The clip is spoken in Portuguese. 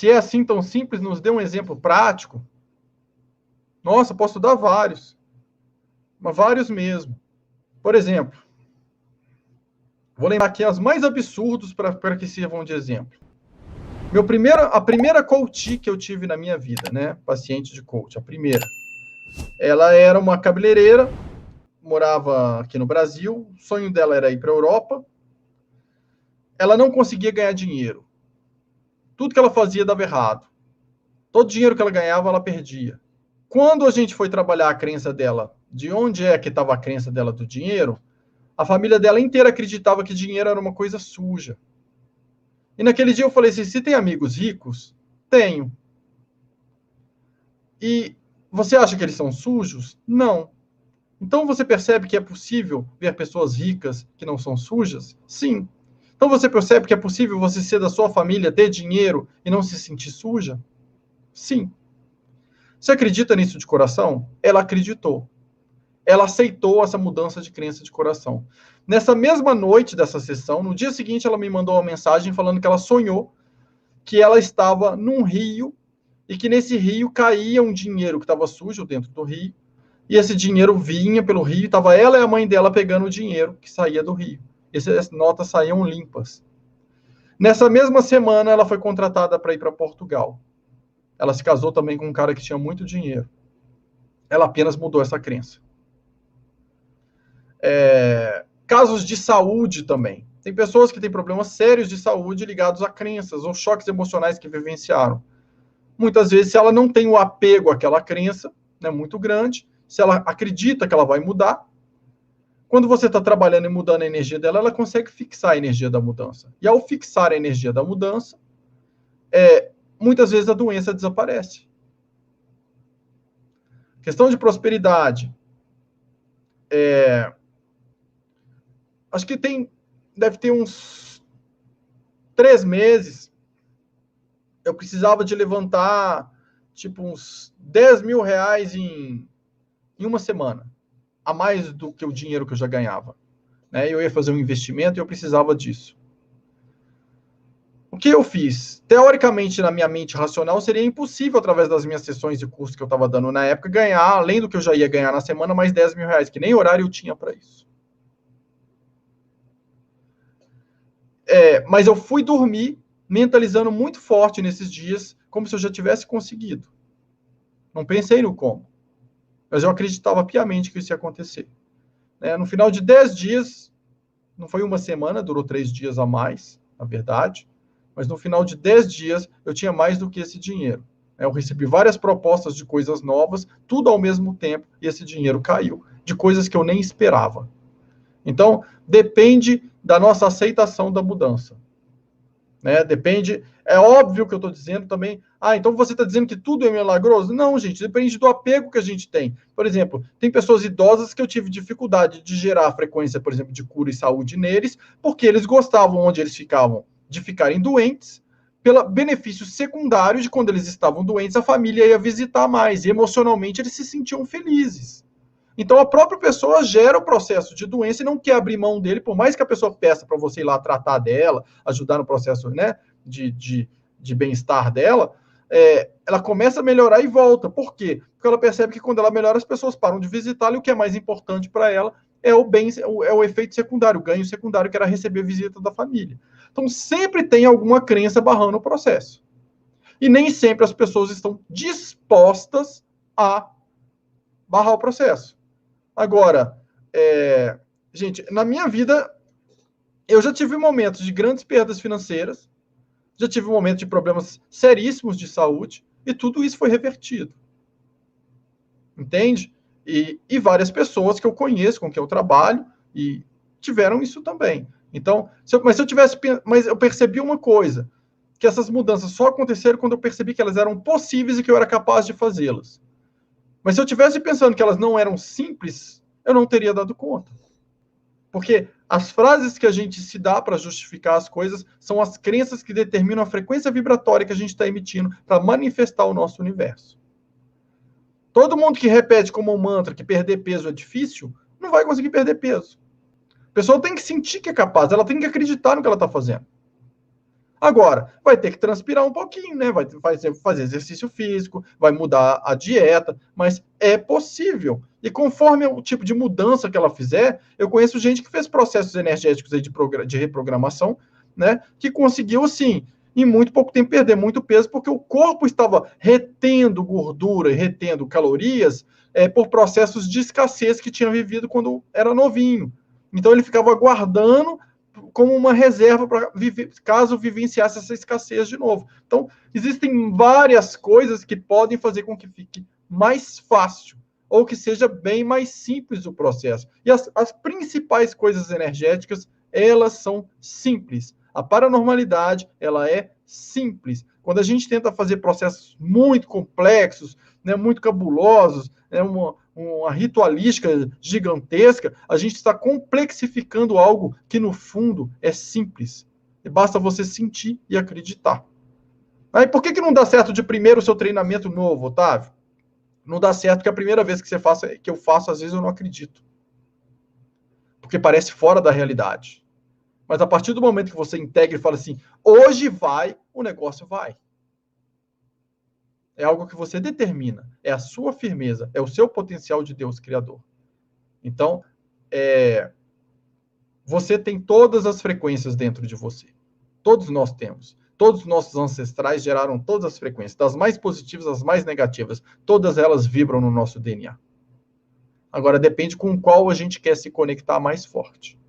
Se é assim tão simples, nos dê um exemplo prático. Nossa, posso dar vários. Mas vários mesmo. Por exemplo, vou lembrar aqui as mais absurdos para que sirvam de exemplo. A primeira coach que eu tive na minha vida, né? Paciente de coach, a primeira. Ela era uma cabeleireira, morava aqui no Brasil, o sonho dela era ir para a Europa. Ela não conseguia ganhar dinheiro. Tudo que ela fazia dava errado. Todo dinheiro que ela ganhava, ela perdia. Quando a gente foi trabalhar a crença dela, de onde é que estava a crença dela do dinheiro, a família dela inteira acreditava que dinheiro era uma coisa suja. E naquele dia eu falei assim, você tem amigos ricos? Tenho. E você acha que eles são sujos? Não. Então você percebe que é possível ver pessoas ricas que não são sujas? Sim. Então você percebe que é possível você ser da sua família, ter dinheiro e não se sentir suja? Sim. Você acredita nisso de coração? Ela acreditou. Ela aceitou essa mudança de crença de coração. Nessa mesma noite dessa sessão, no dia seguinte, ela me mandou uma mensagem falando que ela sonhou que ela estava num rio e que nesse rio caía um dinheiro que estava sujo dentro do rio, e esse dinheiro vinha pelo rio, estava ela e a mãe dela pegando o dinheiro que saía do rio. Essas notas saíam limpas. Nessa mesma semana, ela foi contratada para ir para Portugal. Ela se casou também com um cara que tinha muito dinheiro. Ela apenas mudou essa crença. Casos de saúde também. Tem pessoas que têm problemas sérios de saúde ligados a crenças ou choques emocionais que vivenciaram. Muitas vezes, se ela não tem o apego àquela crença, né, muito grande, se ela acredita que ela vai mudar, quando você está trabalhando e mudando a energia dela, ela consegue fixar a energia da mudança. E ao fixar a energia da mudança, muitas vezes a doença desaparece. Questão de prosperidade. Acho que deve ter uns 3 meses, eu precisava de levantar, tipo, uns 10 mil reais em uma semana, a mais do que o dinheiro que eu já ganhava. Né? Eu ia fazer um investimento e eu precisava disso. O que eu fiz? Teoricamente, na minha mente racional, seria impossível, através das minhas sessões de curso que eu estava dando na época, ganhar, além do que eu já ia ganhar na semana, mais 10 mil reais, que nem horário eu tinha para isso. Mas eu fui dormir mentalizando muito forte nesses dias, como se eu já tivesse conseguido. Não pensei no como. Mas eu acreditava piamente que isso ia acontecer. No final de 10 dias, não foi uma semana, durou 3 dias a mais, na verdade, mas no final de 10 dias eu tinha mais do que esse dinheiro. Eu recebi várias propostas de coisas novas, tudo ao mesmo tempo, e esse dinheiro caiu, de coisas que eu nem esperava. Então, depende da nossa aceitação da mudança. Depende, é óbvio que eu estou dizendo também, então você está dizendo que tudo é milagroso? Não, gente, depende do apego que a gente tem. Por exemplo, tem pessoas idosas que eu tive dificuldade de gerar a frequência, por exemplo, de cura e saúde neles, porque eles gostavam onde eles ficavam de ficarem doentes, pelo benefício secundário de quando eles estavam doentes, a família ia visitar mais, e emocionalmente eles se sentiam felizes. Então a própria pessoa gera o processo de doença e não quer abrir mão dele, por mais que a pessoa peça para você ir lá tratar dela, ajudar no processo, né, de bem-estar dela, ela começa a melhorar e volta. Por quê? Porque ela percebe que quando ela melhora, as pessoas param de visitá-la e o que é mais importante para ela é o efeito secundário, o ganho secundário, que era receber visita da família. Então sempre tem alguma crença barrando o processo. E nem sempre as pessoas estão dispostas a barrar o processo. Agora, gente, na minha vida, eu já tive momentos de grandes perdas financeiras, já tive momentos de problemas seríssimos de saúde, e tudo isso foi revertido. Entende? E várias pessoas que eu conheço, com quem eu trabalho, e tiveram isso também. Então, mas eu percebi uma coisa, que essas mudanças só aconteceram quando eu percebi que elas eram possíveis e que eu era capaz de fazê-las. Mas se eu tivesse pensando que elas não eram simples, eu não teria dado conta. Porque as frases que a gente se dá para justificar as coisas são as crenças que determinam a frequência vibratória que a gente está emitindo para manifestar o nosso universo. Todo mundo que repete como um mantra que perder peso é difícil, não vai conseguir perder peso. A pessoa tem que sentir que é capaz, ela tem que acreditar no que ela está fazendo. Agora, vai ter que transpirar um pouquinho, né? Vai fazer exercício físico, vai mudar a dieta, mas é possível. E conforme o tipo de mudança que ela fizer, eu conheço gente que fez processos energéticos aí de reprogramação, né? Que conseguiu, assim, em muito pouco tempo, perder muito peso, porque o corpo estava retendo gordura e retendo calorias por processos de escassez que tinha vivido quando era novinho. Então ele ficava guardando como uma reserva para caso vivenciasse essa escassez de novo. Então, existem várias coisas que podem fazer com que fique mais fácil ou que seja bem mais simples o processo. E as principais coisas energéticas, elas são simples. A paranormalidade, ela é simples. Quando a gente tenta fazer processos muito complexos, né, muito cabulosos, né, uma ritualística gigantesca, a gente está complexificando algo que, no fundo, é simples. E basta você sentir e acreditar. Aí, por que não dá certo de primeiro o seu treinamento novo, Otávio? Não dá certo que a primeira vez que eu faço, às vezes eu não acredito. Porque parece fora da realidade. Mas a partir do momento que você integra e fala assim, hoje vai, o negócio vai. É algo que você determina. É a sua firmeza, é o seu potencial de Deus Criador. Então, você tem todas as frequências dentro de você. Todos nós temos. Todos os nossos ancestrais geraram todas as frequências, das mais positivas às mais negativas. Todas elas vibram no nosso DNA. Agora, depende com qual a gente quer se conectar mais forte.